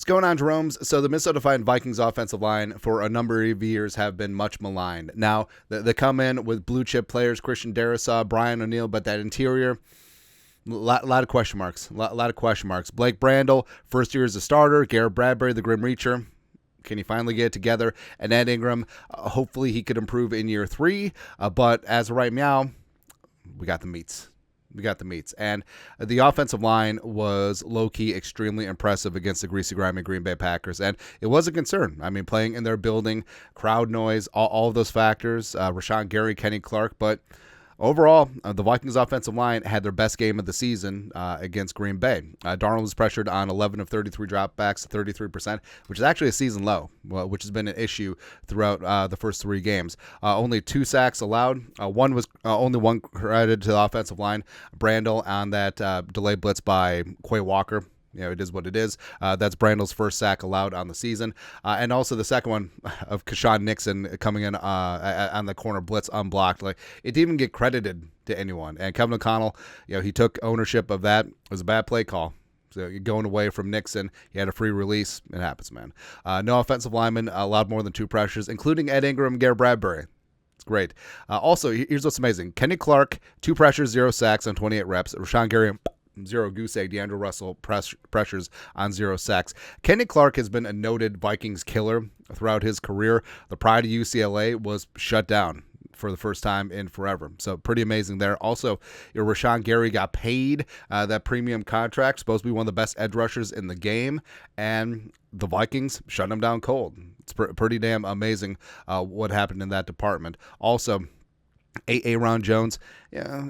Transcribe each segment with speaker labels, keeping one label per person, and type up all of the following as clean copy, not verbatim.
Speaker 1: going on, Jerome's? So the Minnesota Vikings offensive line for a number of years have been much maligned. Now, they come in with blue chip players, Christian Darrisaw, Brian O'Neill, but that interior, lot of question marks. Lot of question marks. Blake Brandel, first year as a starter. Garrett Bradbury, the Grim Reacher. Can he finally get it together? And Ed Ingram, hopefully he could improve in year 3. But as of right now, we got the meats. And the offensive line was low-key extremely impressive against the greasy, grimy Green Bay Packers. And it was a concern. I mean, playing in their building, crowd noise, all of those factors, Rashawn Gary, Kenny Clark. But overall, the Vikings offensive line had their best game of the season against Green Bay. Darnold was pressured on 11 of 33 dropbacks, 33%, which is actually a season low, which has been an issue throughout the first 3 games. Only 2 sacks allowed. Only one credited to the offensive line. Brandel on that delayed blitz by Quay Walker. It is what it is. That's Brandel's first sack allowed on the season. And also the second one of Keshawn Nixon coming in on the corner blitz unblocked. Like, it didn't even get credited to anyone. And Kevin O'Connell, he took ownership of that. It was a bad play call. So you're going away from Nixon. He had a free release. It happens, man. No offensive lineman allowed more than 2 pressures, including Ed Ingram and Garrett Bradbury. It's great. Also, here's what's amazing. Kenny Clark, 2 pressures, 0 sacks on 28 reps. Rashawn Gary, 0 goose egg. DeAndre Russell pressures on 0 sacks. Kenny Clark has been a noted Vikings killer throughout his career. The pride of UCLA was shut down for the first time in forever. So pretty amazing there. Also, Rashawn Gary got paid that premium contract, supposed to be one of the best edge rushers in the game, and the Vikings shut him down cold. It's pretty damn amazing what happened in that department. Also, Aaron Jones,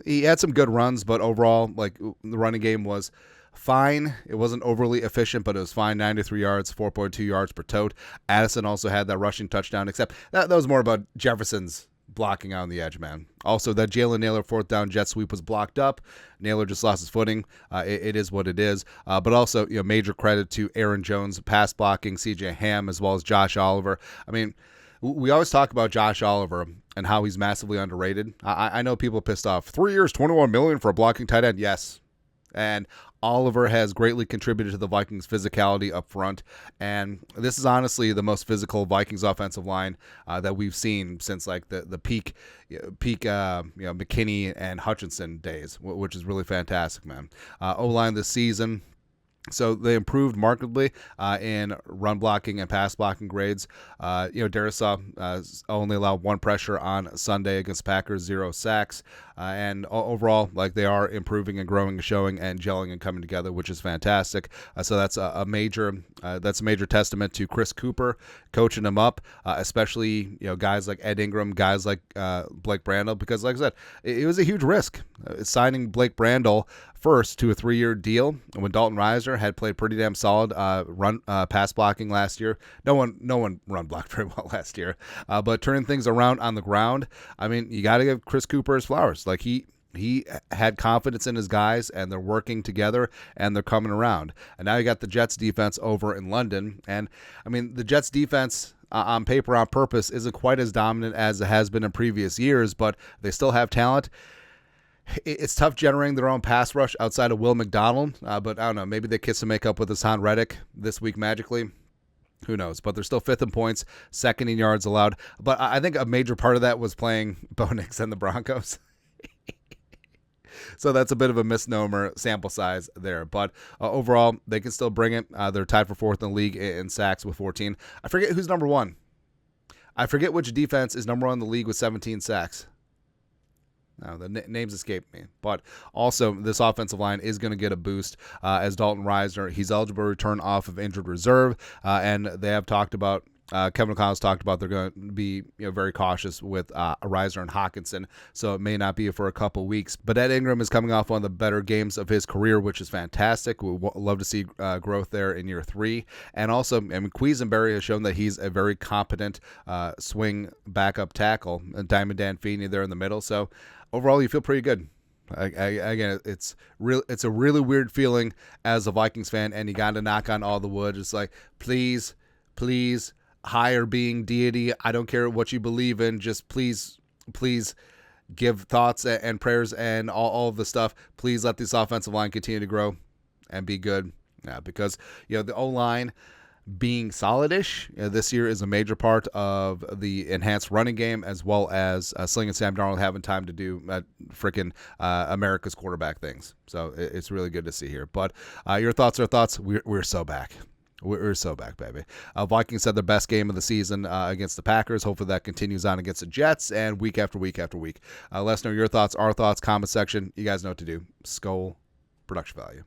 Speaker 1: he had some good runs, but overall, like, the running game was fine. It wasn't overly efficient, but it was fine. 93 yards, 4.2 yards per tote. Addison also had that rushing touchdown, except that was more about Jefferson's blocking on the edge, man. Also, that Jalen Naylor 4th down jet sweep was blocked up. Naylor just lost his footing. It is what it is. But also, major credit to Aaron Jones, pass blocking, CJ Ham, as well as Josh Oliver. I mean, we always talk about Josh Oliver and how he's massively underrated. I know people are pissed off. 3 years, $21 million for a blocking tight end. Yes. And Oliver has greatly contributed to the Vikings' physicality up front. And this is honestly the most physical Vikings offensive line that we've seen since like the peak McKinney and Hutchinson days, which is really fantastic, man. O-line this season. So they improved markedly in run blocking and pass blocking grades. Darrisaw only allowed 1 pressure on Sunday against Packers, 0 sacks. And overall, like, they are improving and growing and showing and gelling and coming together, which is fantastic. So that's a major testament to Chris Cooper coaching them up, especially guys like Ed Ingram, guys like Blake Brandel, because like I said, it was a huge risk signing Blake Brandel first to a 3-year deal when Dalton Risner had played pretty damn solid pass blocking last year. No one run blocked very well last year, but turning things around on the ground, I mean, you got to give Chris Cooper his flowers. Like, he had confidence in his guys, and they're working together, and they're coming around. And now you got the Jets defense over in London, and I mean, the Jets defense on paper, on purpose, isn't quite as dominant as it has been in previous years, but they still have talent. It's tough generating their own pass rush outside of Will McDonald, but I don't know, maybe they kiss and make up with Hassan Reddick this week magically. Who knows? But they're still 5th in points, 2nd in yards allowed. But I think a major part of that was playing Bo Nix and the Broncos. So that's a bit of a misnomer sample size there. But overall, they can still bring it. They're tied for 4th in the league in sacks with 14. I forget who's number 1. I forget which defense is number 1 in the league with 17 sacks. No, the names escape me. But also, this offensive line is going to get a boost as Dalton Risner. He's eligible to return off of injured reserve, and they have talked about, Kevin O'Connell's talked about they're going to be very cautious with Risner and Hawkinson, so it may not be for a couple weeks. But Ed Ingram is coming off one of the better games of his career, which is fantastic. We love to see growth there in year 3. And also, Quisenberry has shown that he's a very competent swing backup tackle, and Diamond Dan Feeney there in the middle. So overall, you feel pretty good. Again, it's a really weird feeling as a Vikings fan, and you got to knock on all the wood. It's like, please, higher being deity, I don't care what you believe in, just please give thoughts and prayers and all of the stuff. Please let this offensive line continue to grow and be good. Yeah, because the O-line, being solid-ish. This year is a major part of the enhanced running game, as well as Sling and Sam Darnold having time to do freaking America's quarterback things. So it's really good to see here. But your thoughts are thoughts. We're so back. We're so back, baby. Vikings had their best game of the season against the Packers. Hopefully that continues on against the Jets and week after week after week. Let us know your thoughts, our thoughts, comment section. You guys know what to do. Skull production value.